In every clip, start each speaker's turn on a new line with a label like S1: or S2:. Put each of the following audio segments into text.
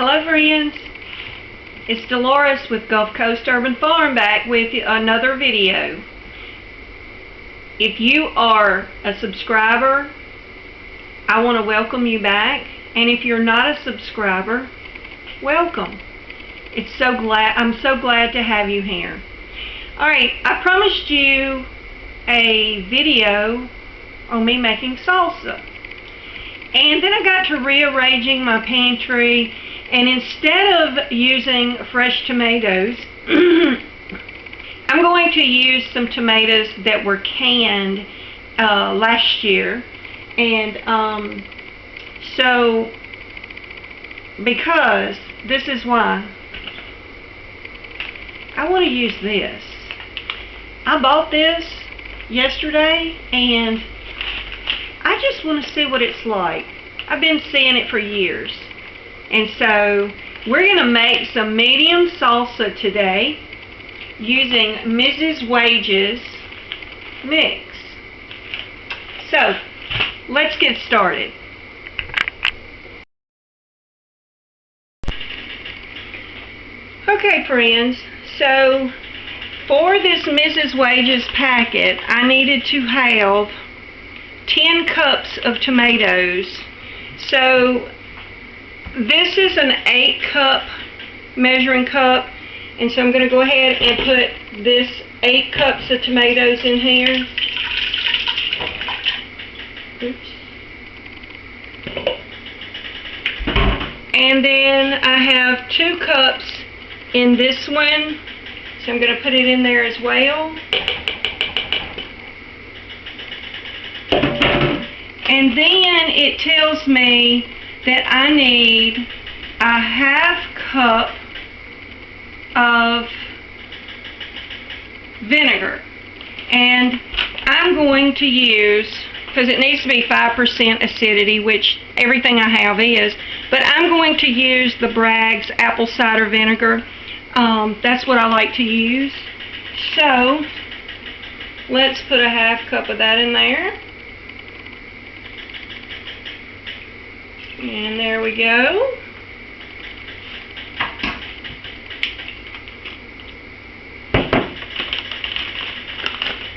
S1: Hello friends, it's Dolores with Gulf Coast Urban Farm back with another video. If you are a subscriber, I want to welcome you back, and if you're not a subscriber, welcome. I'm so glad to have you here. Alright, I promised you a video on me making salsa. And then I got to rearranging my pantry, and instead of using fresh tomatoes, I'm going to use some tomatoes that were canned last year. And so, because this is why I want to use this. I bought this yesterday, and I just want to see what it's like. I've been seeing it for years. And so we're going to make some medium salsa today using Mrs. Wage's mix. So let's get started. Okay friends, so for this Mrs. Wage's packet I needed to have 10 cups of tomatoes. So this is an 8-cup measuring cup, and so I'm going to go ahead and put this 8 cups of tomatoes in here. Oops. And then I have 2 cups in this one, so I'm going to put it in there as well. And then it tells me that I need a half cup of vinegar. And I'm going to use, because it needs to be 5% acidity, which everything I have is, but I'm going to use the Bragg's apple cider vinegar. That's what I like to use. So let's put a half cup of that in there. And there we go.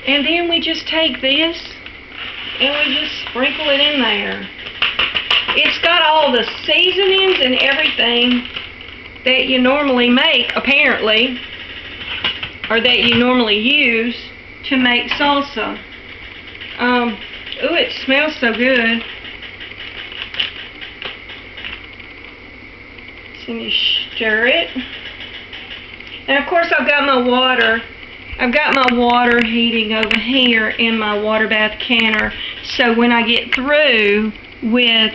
S1: And then we just take this and we just sprinkle it in there. It's got all the seasonings and everything that you normally make, apparently, or that you normally use to make salsa. Ooh, it smells so good. And you stir it. And of course I've got my water. I've got my water heating over here in my water bath canner. So when I get through with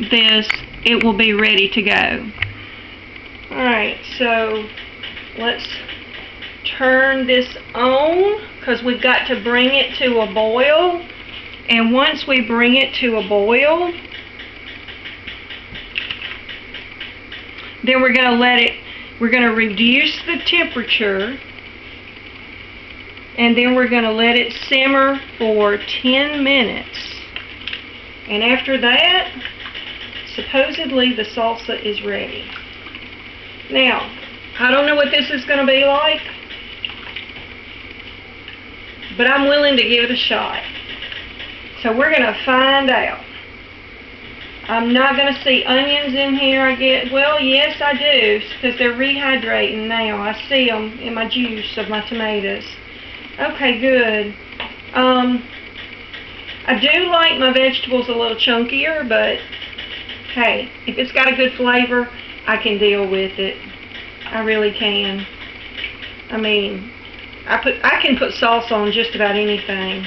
S1: this, it will be ready to go. Alright, so let's turn this on, because we've got to bring it to a boil. And once we bring it to a boil, then we're going to reduce the temperature, and then we're going to let it simmer for 10 minutes. And after that, supposedly the salsa is ready. Now, I don't know what this is going to be like, but I'm willing to give it a shot. So we're going to find out. I'm not going to see onions in here, I guess. Well, yes, I do, because they're rehydrating now. I see them in my juice of my tomatoes. Okay, good. I do like my vegetables a little chunkier, but hey, if it's got a good flavor, I can deal with it. I really can. I mean, I can put salsa on just about anything.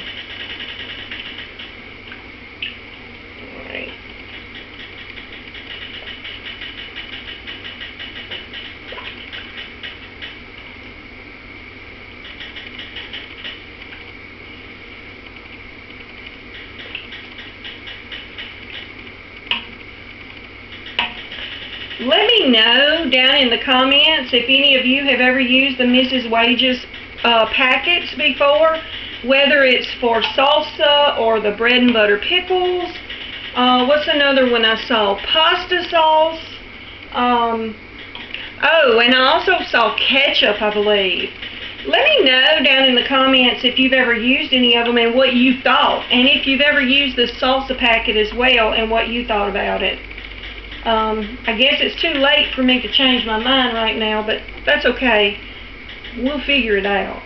S1: Let me know down in the comments if any of you have ever used the Mrs. Wage's packets before, whether it's for salsa or the bread and butter pickles. What's another one I saw? Pasta sauce. Oh, and I also saw ketchup, I believe. Let me know down in the comments if you've ever used any of them and what you thought. And if you've ever used the salsa packet as well and what you thought about it. I guess it's too late for me to change my mind right now, but that's okay. We'll figure it out.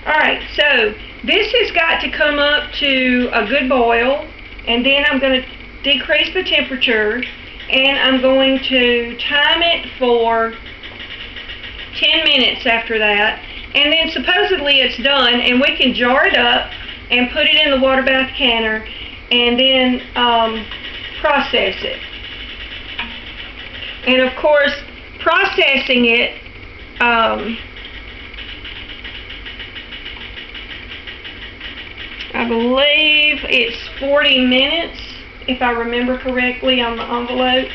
S1: Alright, so this has got to come up to a good boil, and then I'm going to decrease the temperature, and I'm going to time it for 10 minutes after that, and then supposedly it's done, and we can jar it up and put it in the water bath canner and then process it. And of course, processing it, I believe it's 40 minutes, if I remember correctly on the envelope.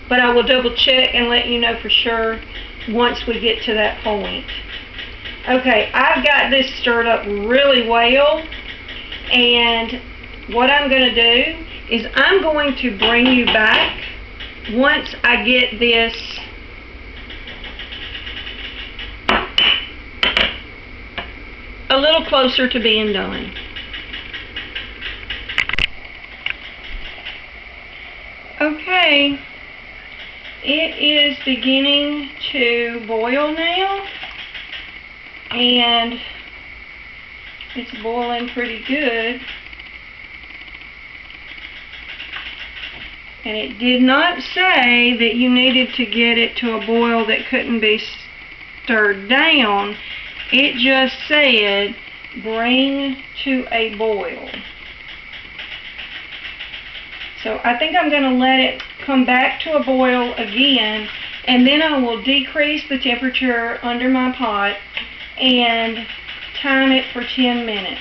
S1: But I will double check and let you know for sure once we get to that point. Okay, I've got this stirred up really well, and what I'm going to do is I'm going to bring you back once I get this a little closer to being done. Okay, it is beginning to boil now, and it's boiling pretty good. And it did not say that you needed to get it to a boil that couldn't be stirred down. It just said bring to a boil. So I think I'm going to let it come back to a boil again, and then I will decrease the temperature under my pot and time it for 10 minutes.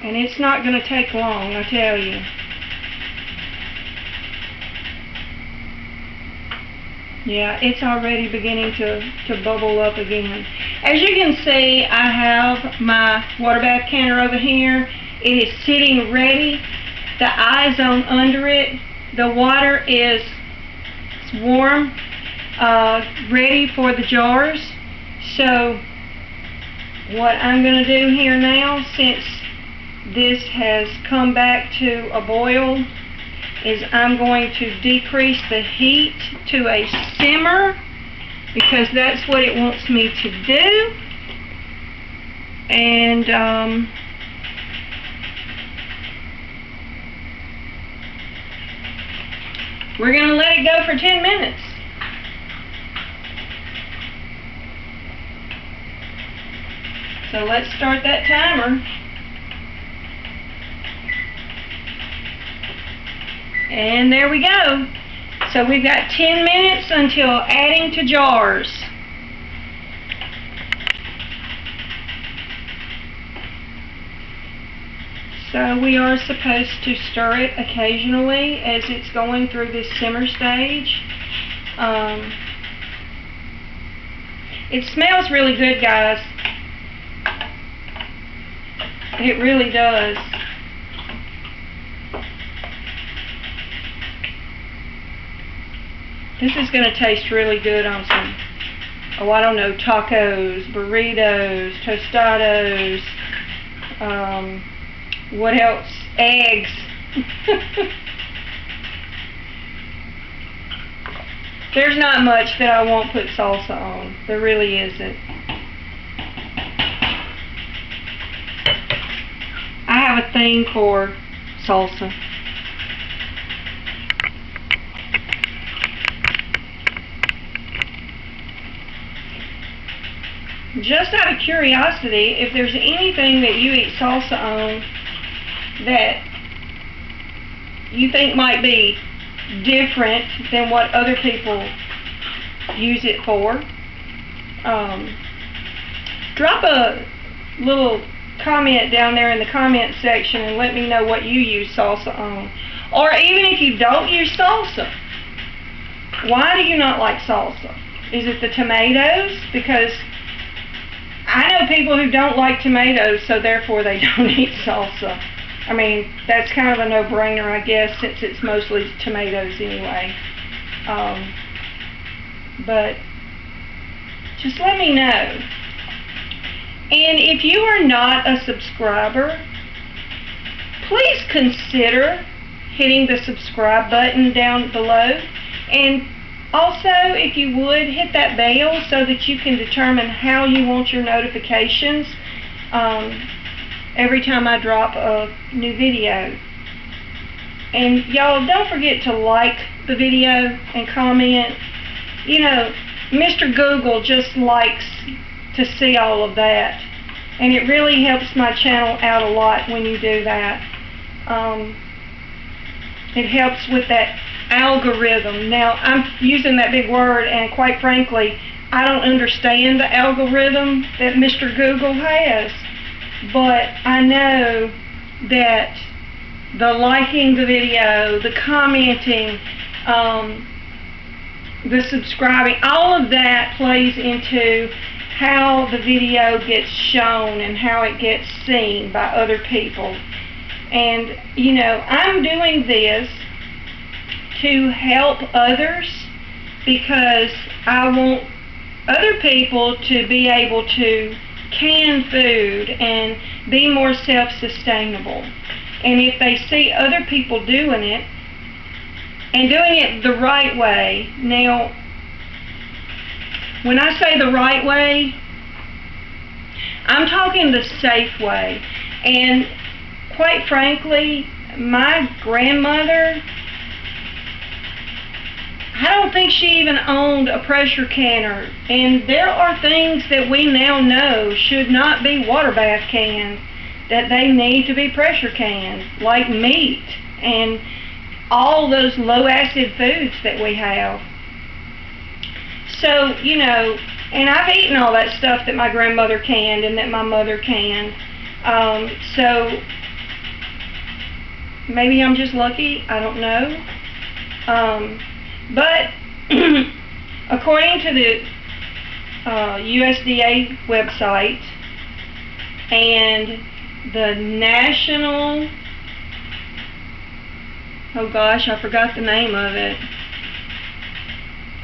S1: And it's not going to take long, I tell you. Yeah, it's already beginning to bubble up again. As you can see, I have my water bath canner over here. It is sitting ready. The eye's on under it. The water is warm, ready for the jars. So what I'm going to do here now, since this has come back to a boil, is I'm going to decrease the heat to a simmer, because that's what it wants me to do. And we're going to let it go for 10 minutes. So let's start that timer. And there we go. So we've got 10 minutes until adding to jars. So we are supposed to stir it occasionally as it's going through this simmer stage. It smells really good, guys. It really does. This is going to taste really good on some, oh, I don't know, tacos, burritos, tostados, what else? Eggs. There's not much that I won't put salsa on. There really isn't. I have a thing for salsa. Just out of curiosity, if there's anything that you eat salsa on that you think might be different than what other people use it for, drop a little comment down there in the comment section and let me know what you use salsa on. Or even if you don't use salsa, Why do you not like salsa? Is it the tomatoes? Because I know people who don't like tomatoes, so therefore they don't eat salsa. I mean, that's kind of a no-brainer, I guess, since it's mostly tomatoes anyway. But just let me know. And if you are not a subscriber, please consider hitting the subscribe button down below. And also, if you would, hit that bell so that you can determine how you want your notifications every time I drop a new video. And y'all, don't forget to like the video and comment. You know, Mr. Google just likes to see all of that. And it really helps my channel out a lot when you do that. It helps with that algorithm. Now, I'm using that big word, and quite frankly, I don't understand the algorithm that Mr. Google has. But I know that the liking the video, the commenting, the subscribing, all of that plays into how the video gets shown and how it gets seen by other people. And, you know, I'm doing this to help others because I want other people to be able to can food and be more self-sustainable. And if they see other people doing it and doing it the right way, now when I say the right way, I'm talking the safe way. And quite frankly, my grandmother, I don't think she even owned a pressure canner. And there are things that we now know should not be water bath canned, that they need to be pressure canned, like meat and all those low acid foods that we have. So, you know, and I've eaten all that stuff that my grandmother canned and that my mother canned. So maybe I'm just lucky, I don't know. But according to the USDA website and the National, oh gosh, I forgot the name of it,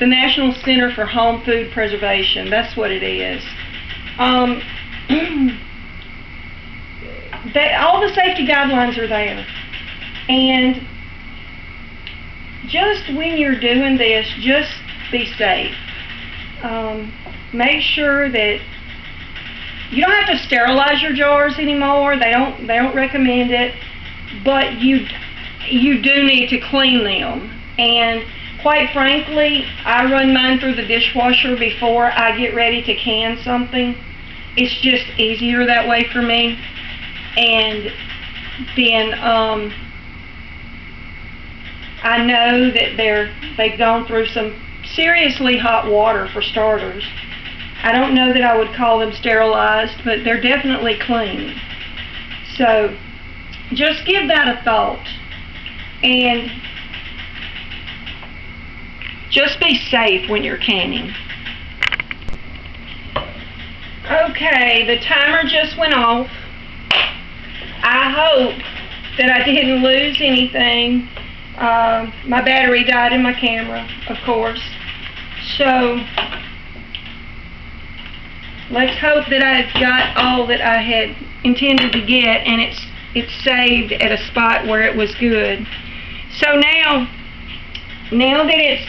S1: the National Center for Home Food Preservation, that's what it is. All the safety guidelines are there. And just when you're doing this, just be safe. Make sure that you don't have to sterilize your jars anymore. They don't recommend it, but you do need to clean them. And quite frankly, I run mine through the dishwasher before I get ready to can something. It's just easier that way for me. And then I know that they've gone through some seriously hot water for starters. I don't know that I would call them sterilized, but they're definitely clean. So just give that a thought. And just be safe when you're canning. Okay, the timer just went off. I hope that I didn't lose anything. My battery died in my camera, of course. So let's hope that I've got all that I had intended to get, and it's saved at a spot where it was good. So now that it's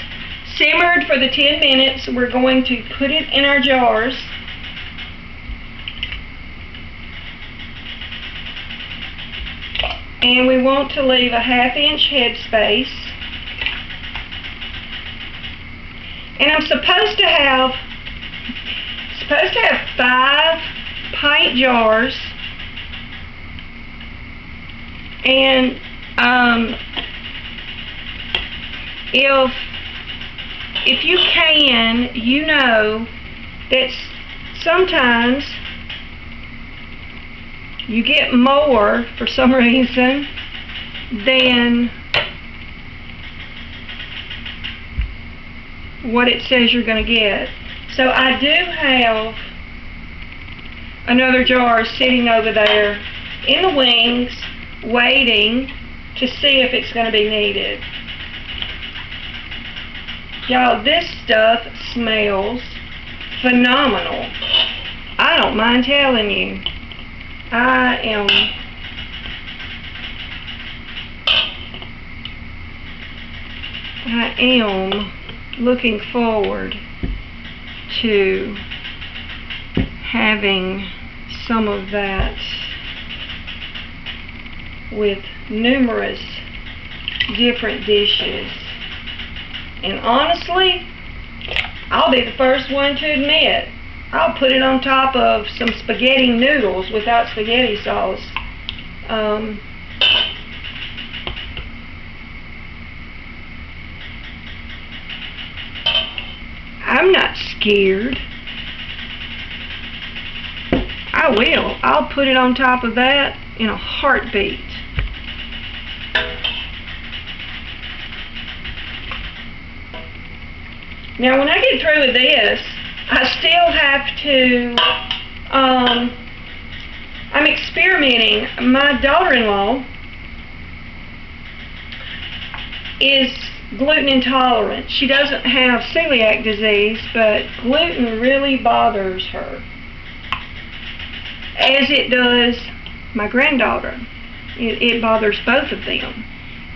S1: simmered for the 10 minutes, we're going to put it in our jars. And we want to leave a 1/2 inch headspace. And I'm supposed to have 5 pint jars. And if you can, you know that sometimes you get more for some reason what it says you're going to get. So I do have another jar sitting over there in the wings, waiting to see if it's going to be needed. Y'all, this stuff smells phenomenal. I don't mind telling you. I am looking forward to having some of that with numerous different dishes. And honestly, I'll be the first one to admit, I'll put it on top of some spaghetti noodles without spaghetti sauce. I'm not scared. I will. I'll put it on top of that in a heartbeat. Now, when I get through with this, I still have to, I'm experimenting. My daughter-in-law is gluten intolerant. She doesn't have celiac disease, but gluten really bothers her, as it does my granddaughter. It bothers both of them.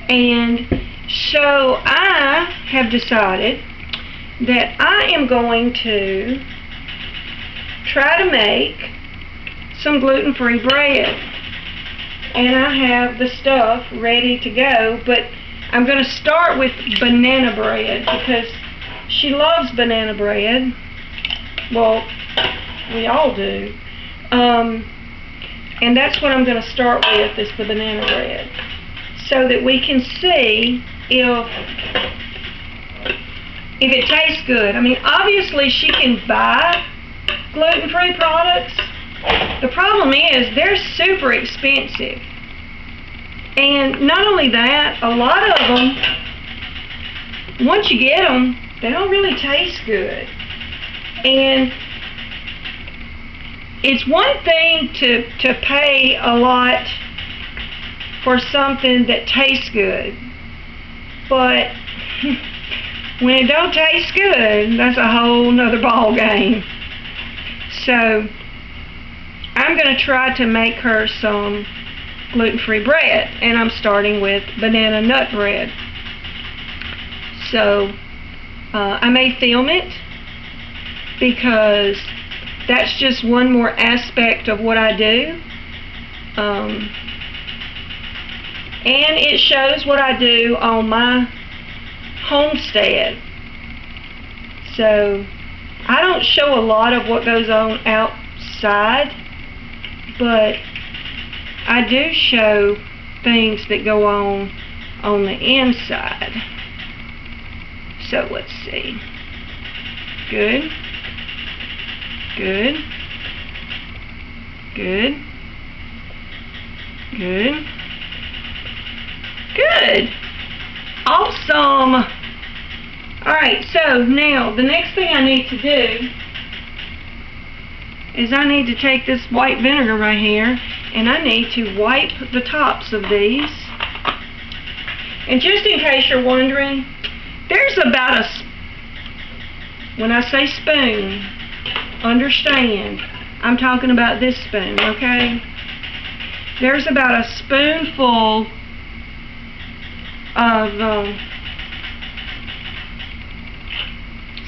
S1: And so I have decided that I am going to try to make some gluten-free bread. And I have the stuff ready to go, but I'm going to start with banana bread because she loves banana bread. Well, we all do. And that's what I'm going to start with, is the banana bread, so that we can see if it tastes good. I mean, obviously she can buy gluten-free products. The problem is they're super expensive. And not only that, a lot of them, once you get them, they don't really taste good. And it's one thing to pay a lot for something that tastes good, but when it don't taste good, that's a whole nother ball game. So I'm going to try to make her some gluten-free bread, and I'm starting with banana nut bread. So I may film it because that's just one more aspect of what I do. And it shows what I do on my homestead. So I don't show a lot of what goes on outside, but I do show things that go on the inside. So let's see. Good. Good. Good. Good. Good. Awesome. Alright, so now the next thing I need to do is I need to take this white vinegar right here and I need to wipe the tops of these. And just in case you're wondering, there's about when I say spoon, understand, I'm talking about this spoon, okay? There's about a spoonful of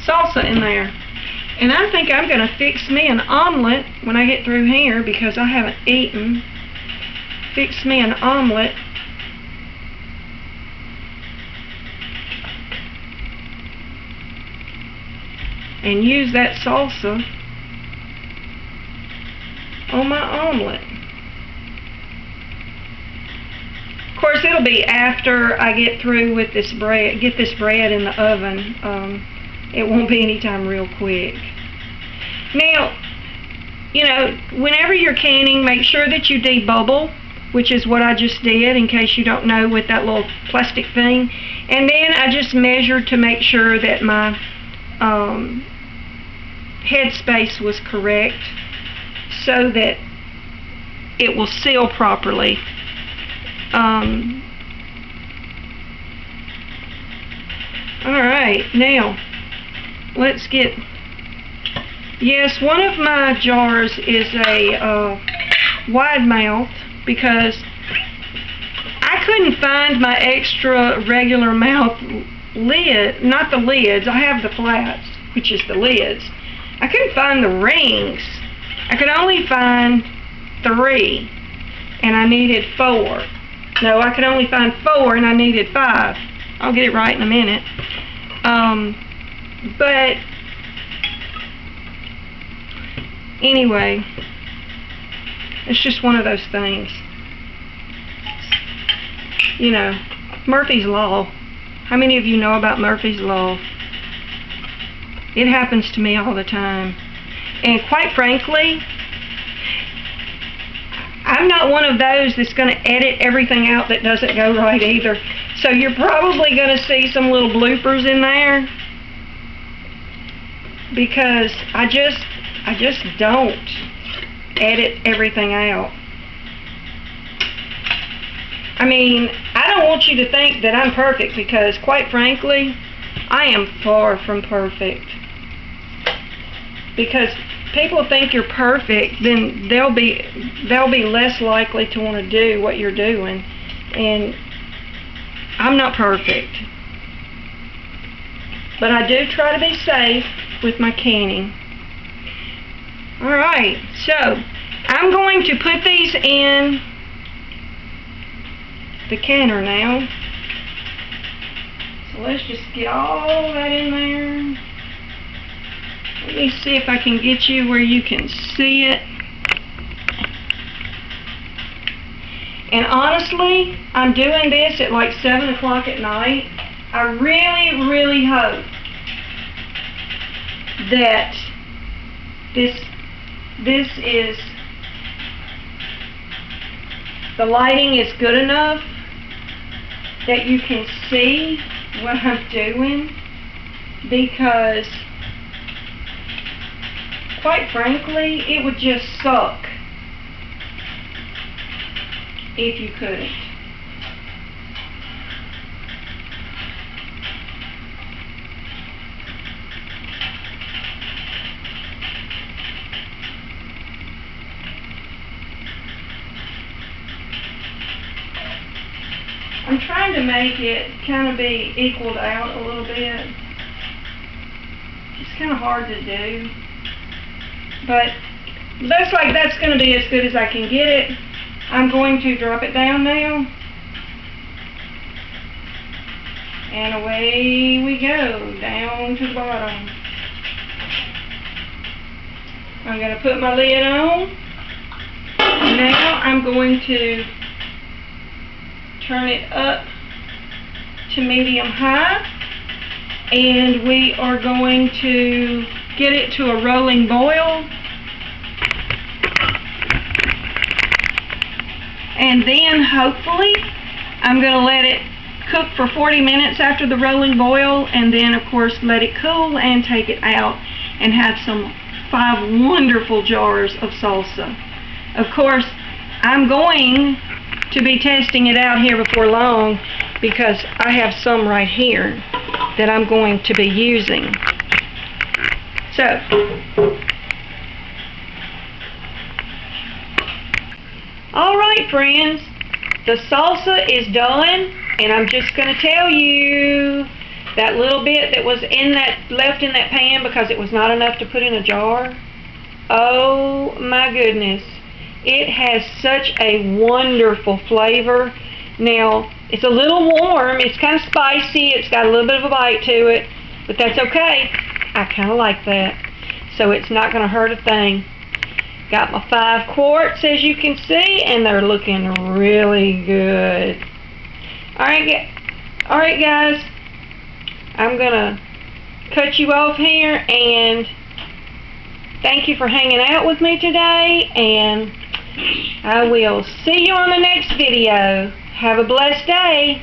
S1: salsa in there. And I think I'm going to fix me an omelet when I get through here because I haven't eaten. Fix me an omelet. And use that salsa on my omelet. Of course, it'll be after I get through with this bread, get this bread in the oven. It won't be anytime real quick. Now, you know, whenever you're canning, make sure that you debubble, which is what I just did, in case you don't know, with that little plastic thing. And then I just measured to make sure that my headspace was correct so that it will seal properly. Alright, now let's get, yes, one of my jars is a wide mouth because I couldn't find my extra regular mouth lid, not the lids, I have the flats, which is the lids. I couldn't find the rings. I could only find 3 and I needed 4. No, I could only find 4 and I needed 5. I'll get it right in a minute. But anyway, it's just one of those things. You know, Murphy's Law. How many of you know about Murphy's Law? It happens to me all the time. And quite frankly, I'm not one of those that's going to edit everything out that doesn't go right either. So you're probably going to see some little bloopers in there because I just don't edit everything out. I mean, I don't want you to think that I'm perfect because quite frankly, I am far from perfect. Because people think you're perfect, then they'll be less likely to want to do what you're doing. And I'm not perfect. But I do try to be safe with my canning. Alright, so I'm going to put these in the canner now. So let's just get all that in there. Let me see if I can get you where you can see it. And honestly, I'm doing this at like 7 o'clock at night. I really, really hope that this is, the lighting is good enough that you can see what I'm doing, because quite frankly, it would just suck if you couldn't. I'm trying to make it kind of be equaled out a little bit. It's kind of hard to do. But looks like that's going to be as good as I can get it. I'm going to drop it down now. And away we go, down to the bottom. I'm going to put my lid on. Now I'm going to turn it up to medium high. And we are going to get it to a rolling boil. And then hopefully I'm going to let it cook for 40 minutes after the rolling boil, and then of course let it cool and take it out and have some 5 wonderful jars of salsa. Of course, I'm going to be testing it out here before long because I have some right here that I'm going to be using. So, alright friends, the salsa is done, and I'm just going to tell you that little bit that was left in that pan because it was not enough to put in a jar. Oh my goodness. It has such a wonderful flavor. Now, it's a little warm, it's kind of spicy, it's got a little bit of a bite to it, but that's okay. I kind of like that. So it's not going to hurt a thing. Got my 5 quarts, as you can see, and they're looking really good. Alright guys, I'm going to cut you off here, and thank you for hanging out with me today, and I will see you on the next video. Have a blessed day.